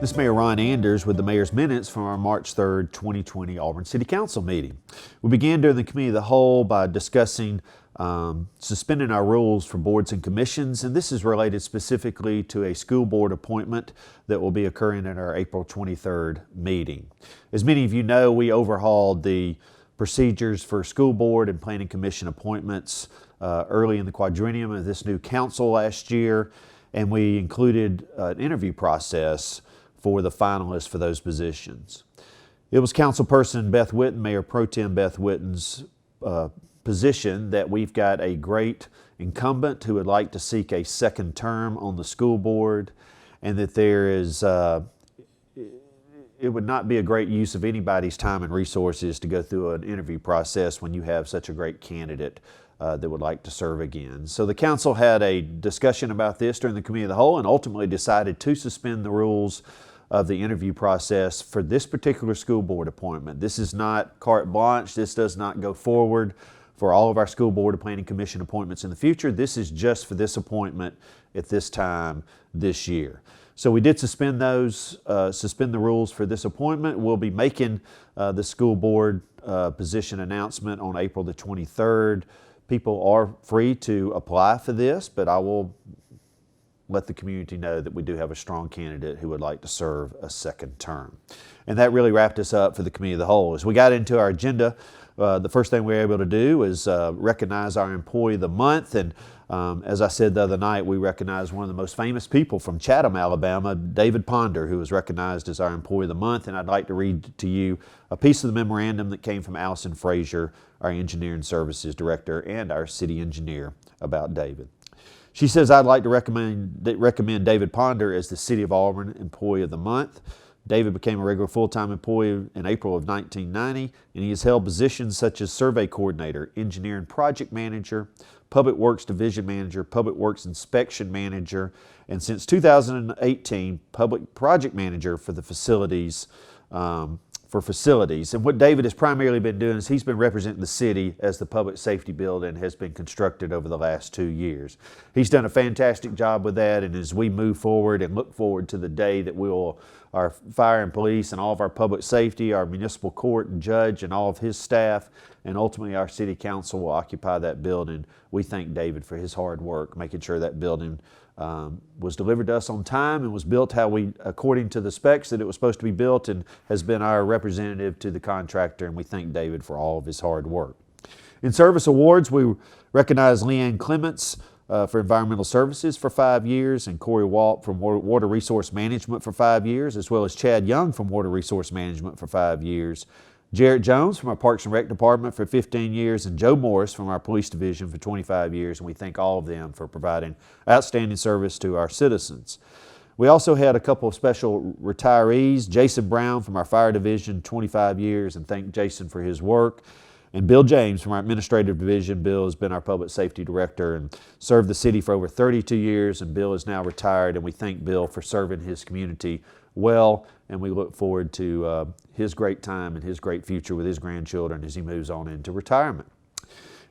This is Mayor Ron Anders with the Mayor's Minutes from our March 3rd, 2020 Auburn City Council meeting. We began during the Committee of the Whole by discussing suspending our rules for boards and commissions, and this is related specifically to a school board appointment that will be occurring at our April 23rd meeting. As many of you know, we overhauled the procedures for school board and planning commission appointments early in the quadrennium of this new council last year, and we included an interview process for the finalists for those positions. It was Councilperson Beth Whitten, Mayor Pro Tem Beth Whitten's position that we've got a great incumbent who would like to seek a second term on the school board, and that there is it would not be a great use of anybody's time and resources to go through an interview process when you have such a great candidate that would like to serve again. So the council had a discussion about this during the Committee of the Whole and ultimately decided to suspend the rules of the interview process for this particular school board appointment. This is not carte blanche. This does not go forward for all of our school board and planning commission appointments in the future. This is just for this appointment at this time this year. So we did suspend the rules for this appointment. We'll be making the school board position announcement on April the 23rd. People are free to apply for this, but I will let the community know that we do have a strong candidate who would like to serve a second term. And that really wrapped us up for the Committee of the Whole. As we got into our agenda, the first thing we were able to do was recognize our Employee of the Month. And as I said the other night, we recognized one of the most famous people from Chatham, Alabama, David Ponder, who was recognized as our Employee of the Month. And I'd like to read to you a piece of the memorandum that came from Allison Frazier, our Engineering Services Director and our City Engineer, about David. She says, I'd like to recommend David Ponder as the City of Auburn Employee of the Month. David became a regular full-time employee in April of 1990, and he has held positions such as Survey Coordinator, Engineering Project Manager, Public Works Division Manager, Public Works Inspection Manager, and since 2018, Public Project Manager for the facilities. And what David has primarily been doing is he's been representing the city as the public safety building has been constructed over the last 2 years. He's done a fantastic job with that, and as we move forward and look forward to the day that our fire and police and all of our public safety, our municipal court and judge and all of his staff, and ultimately our city council will occupy that building. We thank David for his hard work, making sure that building was delivered to us on time and was built according to the specs that it was supposed to be built, and has been our representative to the contractor, and we thank David for all of his hard work. In service awards, we recognize Leanne Clements for environmental services for 5 years, and Corey Walt from water resource management for 5 years, as well as Chad Young from water resource management for 5 years. Jarrett Jones from our Parks and Rec Department for 15 years, and Joe Morris from our Police Division for 25 years, and we thank all of them for providing outstanding service to our citizens. We also had a couple of special retirees, Jason Brown from our Fire Division, 25 years, and thank Jason for his work, and Bill James from our Administrative Division. Bill has been our Public Safety Director and served the city for over 32 years, and Bill is now retired, and we thank Bill for serving his community well, and we look forward to his great time and his great future with his grandchildren as he moves on into retirement.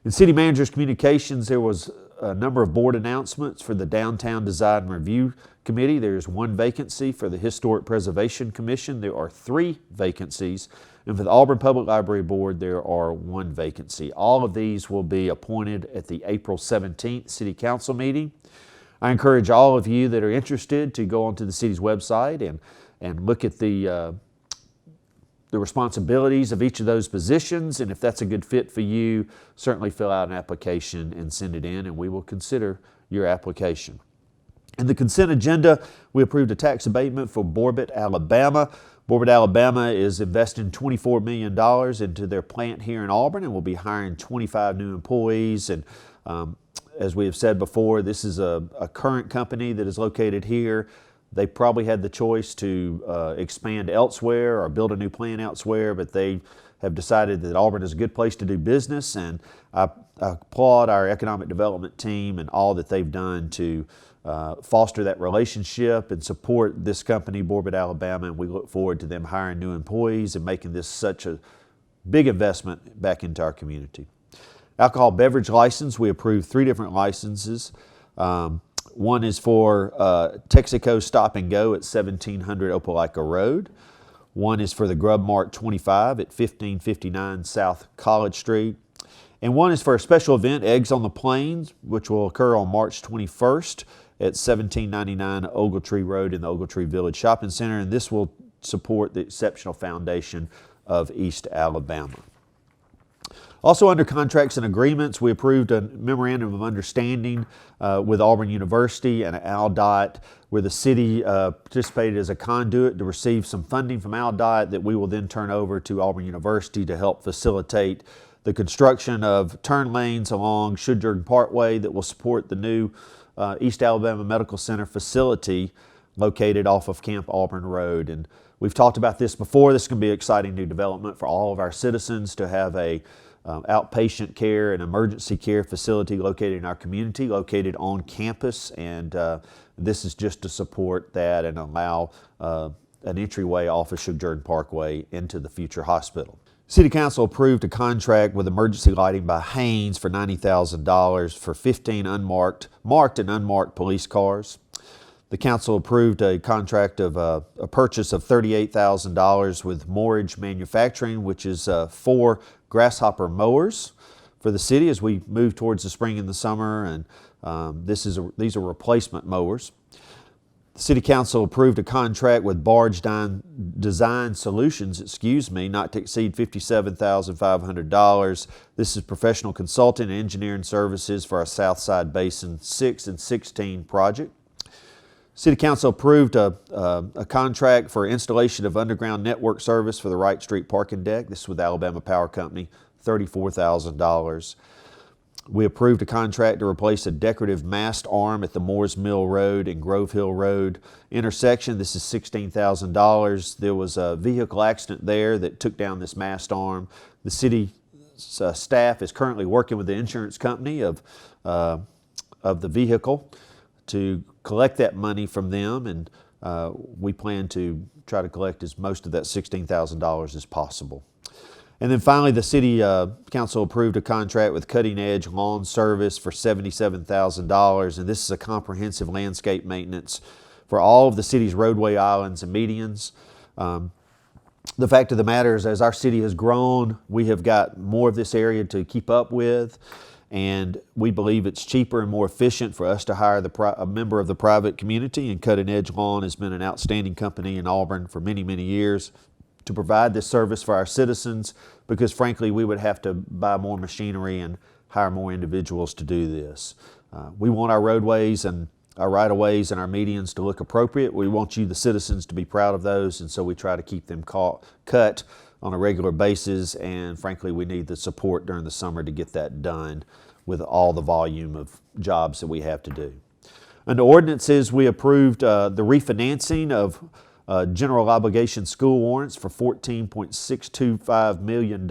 In City Manager's Communications, there was a number of board announcements for the Downtown Design and Review Committee. There's 1 vacancy. For the Historic Preservation Commission, there are 3 vacancies. And for the Auburn Public Library Board, there are 1 vacancy. All of these will be appointed at the April 17th City Council meeting. I encourage all of you that are interested to go onto the city's website and look at the responsibilities of each of those positions, and if that's a good fit for you, certainly fill out an application and send it in, and we will consider your application. In the consent agenda, we approved a tax abatement for Borbett, Alabama. Borbett, Alabama is investing $24 million into their plant here in Auburn and will be hiring 25 new employees. And as we have said before, this is a current company that is located here. They probably had the choice to expand elsewhere or build a new plant elsewhere, but they have decided that Auburn is a good place to do business, and I applaud our economic development team and all that they've done to foster that relationship and support this company, Borbett, Alabama, and we look forward to them hiring new employees and making this such a big investment back into our community. Alcohol beverage license, we approved 3 different licenses. One is for Texaco Stop and Go at 1700 Opelika Road. One is for the Grub Mart 25 at 1559 South College Street. And one is for a special event, Eggs on the Plains, which will occur on March 21st at 1799 Ogletree Road in the Ogletree Village Shopping Center. And this will support the Exceptional Foundation of East Alabama. Also under contracts and agreements, we approved a memorandum of understanding with Auburn University and ALDOT, where the city participated as a conduit to receive some funding from ALDOT that we will then turn over to Auburn University to help facilitate the construction of turn lanes along Shudjurg Parkway that will support the new East Alabama Medical Center facility located off of Camp Auburn Road. And we've talked about this before. This is going to be an exciting new development for all of our citizens to have a outpatient care and emergency care facility located in our community, located on campus, and this is just to support that and allow an entryway off of Shudjurg Parkway into the future hospital. City Council approved a contract with emergency lighting by Haynes for $90,000 for 15 marked and unmarked police cars. The council approved a contract of a purchase of $38,000 with Moorage Manufacturing, which is 4 grasshopper mowers for the city as we move towards the spring and the summer, and these are replacement mowers. The City Council approved a contract with Barge Design Solutions, not to exceed $57,500. This is professional consulting and engineering services for our Southside Basin 6 and 16 project. City Council approved a contract for installation of underground network service for the Wright Street parking deck. This is with Alabama Power Company, $34,000. We approved a contract to replace a decorative mast arm at the Moores Mill Road and Grove Hill Road intersection. This is $16,000. There was a vehicle accident there that took down this mast arm. The city staff is currently working with the insurance company of the vehicle to collect that money from them, and we plan to try to collect as most of that $16,000 as possible. And then finally, the City Council approved a contract with Cutting Edge Lawn Service for $77,000, and this is a comprehensive landscape maintenance for all of the city's roadway islands and medians. The fact of the matter is, as our city has grown, we have got more of this area to keep up with, and we believe it's cheaper and more efficient for us to hire a member of the private community, and Cutting Edge Lawn has been an outstanding company in Auburn for many, many years to provide this service for our citizens, because frankly we would have to buy more machinery and hire more individuals to do this. We want our roadways and our right-of-ways and our medians to look appropriate. We want you, the citizens, to be proud of those, and so we try to keep them cut on a regular basis, and frankly we need the support during the summer to get that done with all the volume of jobs that we have to do. Under ordinances, we approved the refinancing of general obligation school warrants for $14.625 million.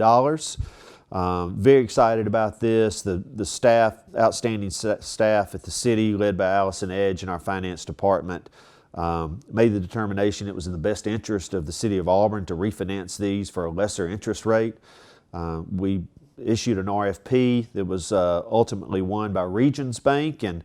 Very excited about this. The staff, outstanding staff at the city, led by Allison Edge in our finance department, made the determination it was in the best interest of the city of Auburn to refinance these for a lesser interest rate. We issued an RFP that was ultimately won by Regions Bank, and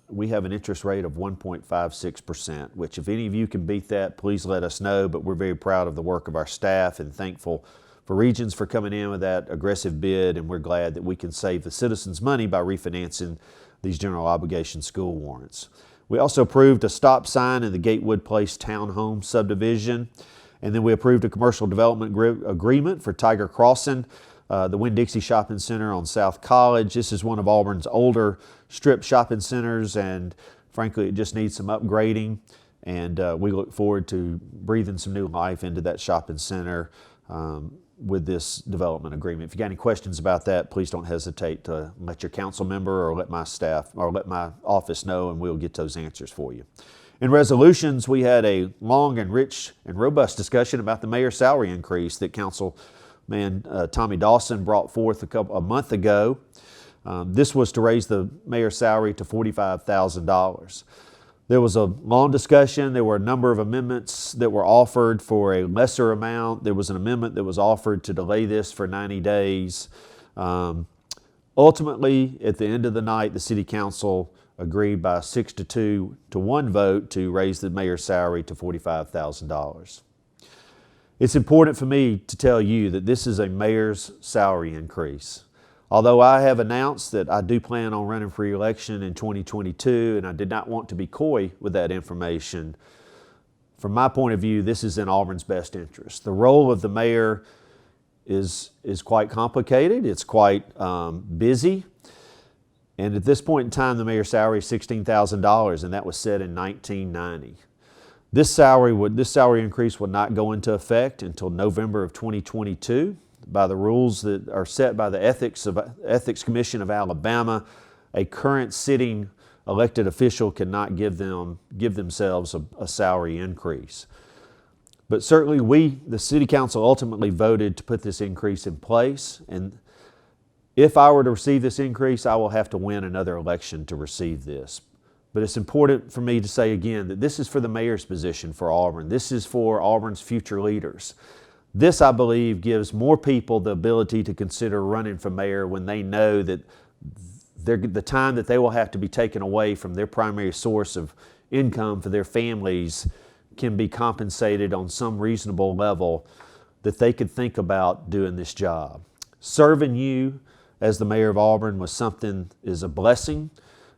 we have an interest rate of 1.56%, which if any of you can beat that, please let us know. But we're very proud of the work of our staff and thankful for Regions for coming in with that aggressive bid, and we're glad that we can save the citizens money by refinancing these general obligation school warrants. We also approved a stop sign in the Gatewood Place Townhome subdivision, and then we approved a commercial development agreement for Tiger Crossing, the Winn-Dixie Shopping Center on South College. This is one of Auburn's older strip shopping centers, and frankly it just needs some upgrading, and we look forward to breathing some new life into that shopping center with this development agreement. If you got any questions about that, please don't hesitate to let your council member or let my staff or let my office know, and we'll get those answers for you. In resolutions, we had a long and rich and robust discussion about the mayor's salary increase that Councilman Tommy Dawson brought forth a month ago. This was to raise the mayor's salary to $45,000. There was a long discussion. There were a number of amendments that were offered for a lesser amount. There was an amendment that was offered to delay this for 90 days. Ultimately, at the end of the night, the City Council agreed by a 6-2 to 1 vote to raise the mayor's salary to $45,000. It's important for me to tell you that this is a mayor's salary increase. Although I have announced that I do plan on running for re-election in 2022, and I did not want to be coy with that information, from my point of view, this is in Auburn's best interest. The role of the mayor is quite complicated. It's quite busy. And at this point in time, the mayor's salary is $16,000, and that was set in 1990. This salary increase would not go into effect until November of 2022. By the rules that are set by the Ethics Commission of Alabama, a current sitting elected official cannot give themselves a salary increase. But certainly the City Council ultimately voted to put this increase in place, and if I were to receive this increase, I will have to win another election to receive this. But it's important for me to say again that this is for the mayor's position for Auburn. This is for Auburn's future leaders. This, I believe, gives more people the ability to consider running for mayor when they know that the time that they will have to be taken away from their primary source of income for their families can be compensated on some reasonable level, that they could think about doing this job. Serving you as the mayor of Auburn is a blessing.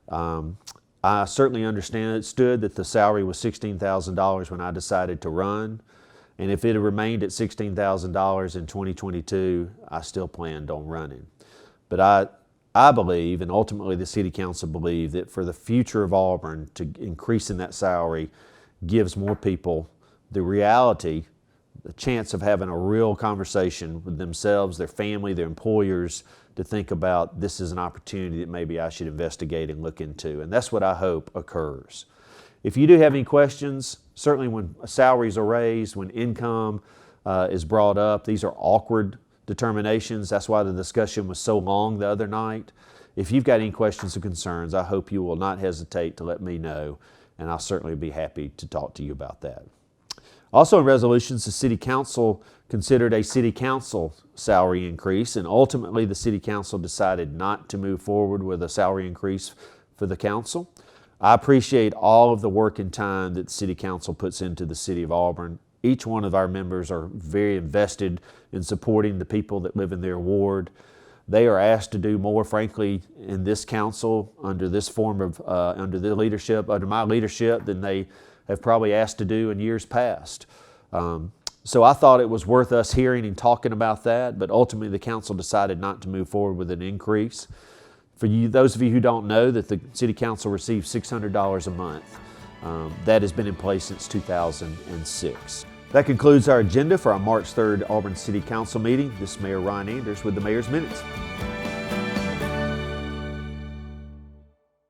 I certainly understood that the salary was $16,000 when I decided to run. And if it had remained at $16,000 in 2022, I still planned on running. But I believe, and ultimately the City Council believe, that for the future of Auburn, to increasing that salary gives more people the reality, the chance of having a real conversation with themselves, their family, their employers, to think about this is an opportunity that maybe I should investigate and look into. And that's what I hope occurs. If you do have any questions, certainly when salaries are raised, when income is brought up, these are awkward determinations. That's why the discussion was so long the other night. If you've got any questions or concerns, I hope you will not hesitate to let me know, and I'll certainly be happy to talk to you about that. Also in resolutions, the City Council considered a City Council salary increase, and ultimately the City Council decided not to move forward with a salary increase for the council. I appreciate all of the work and time that the City Council puts into the City of Auburn. Each one of our members are very invested in supporting the people that live in their ward. They are asked to do more, frankly, in this council under this form of, under my leadership, than they have probably asked to do in years past. So I thought it was worth us hearing and talking about that, but ultimately the council decided not to move forward with an increase. For you, those of you who don't know, that the City Council receives $600 a month. That has been in place since 2006. That concludes our agenda for our March 3rd Auburn City Council meeting. This is Mayor Ron Anders with the Mayor's Minutes.